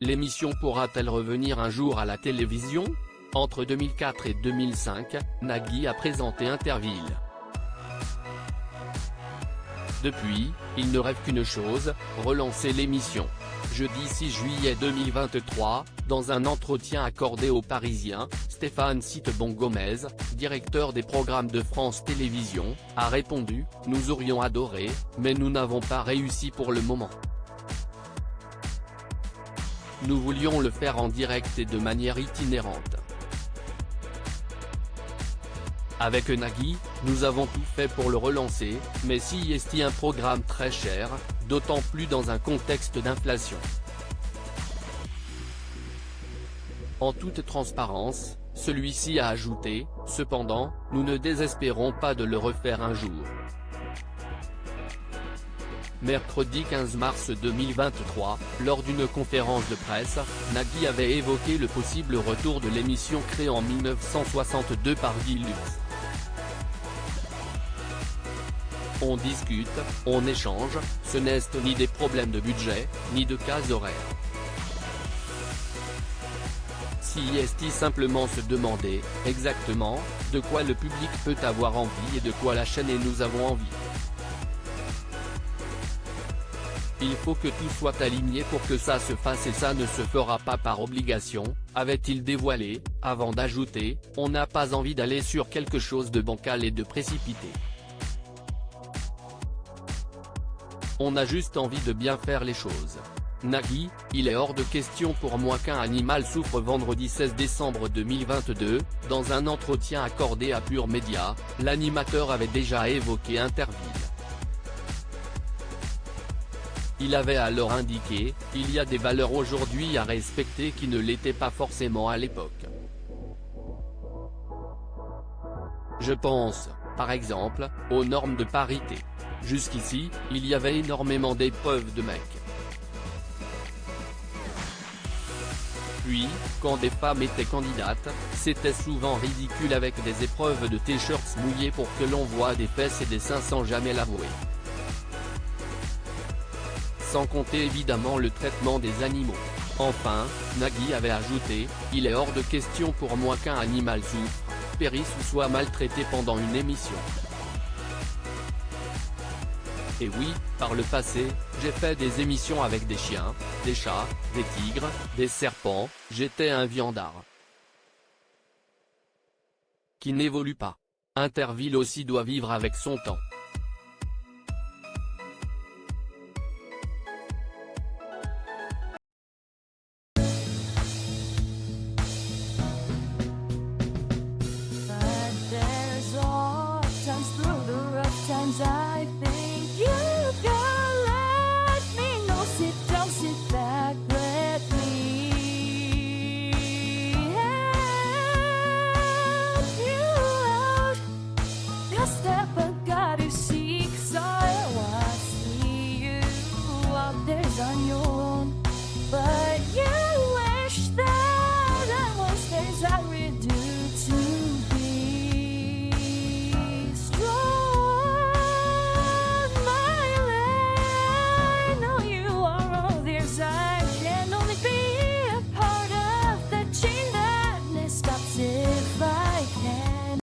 L'émission pourra-t-elle revenir un jour à la télévision? Entre 2004 et 2005, Nagui a présenté Interville. Depuis, il ne rêve qu'une chose, relancer l'émission. Jeudi 6 juillet 2023, dans un entretien accordé aux Parisiens, Stéphane Citebon-Gomez, directeur des programmes de France Télévisions, a répondu « Nous aurions adoré, mais nous n'avons pas réussi pour le moment. Nous voulions le faire en direct et de manière itinérante. Avec Nagui, nous avons tout fait pour le relancer, mais si est un programme très cher, d'autant plus dans un contexte d'inflation. En toute transparence, celui-ci a ajouté, cependant, nous ne désespérons pas de le refaire un jour. Mercredi 15 mars 2023, lors d'une conférence de presse, Nagui avait évoqué le possible retour de l'émission créée en 1962 par Guy Lux. On discute, on échange, ce n'est ni des problèmes de budget, ni de cases horaires. Si est simplement se demander, exactement, de quoi le public peut avoir envie et de quoi la chaîne et nous avons envie. Il faut que tout soit aligné pour que ça se fasse et ça ne se fera pas par obligation, avait-il dévoilé, avant d'ajouter, on n'a pas envie d'aller sur quelque chose de bancal et de précipité. On a juste envie de bien faire les choses. Nagui, il est hors de question pour moi qu'un animal souffre. Vendredi 16 décembre 2022, dans un entretien accordé à Pure Média, l'animateur avait déjà évoqué Interville. Il avait alors indiqué, il y a des valeurs aujourd'hui à respecter qui ne l'étaient pas forcément à l'époque. Je pense, par exemple, aux normes de parité. Jusqu'ici, il y avait énormément d'épreuves de mecs. Puis, quand des femmes étaient candidates, c'était souvent ridicule avec des épreuves de t-shirts mouillés pour que l'on voie des fesses et des seins sans jamais l'avouer. Sans compter évidemment le traitement des animaux. Enfin, Nagui avait ajouté, il est hors de question pour moi qu'un animal souffre, périsse ou soit maltraité pendant une émission. Et oui, par le passé, j'ai fait des émissions avec des chiens, des chats, des tigres, des serpents, j'étais un viandard. Qui n'évolue pas. Interville aussi doit vivre avec son temps.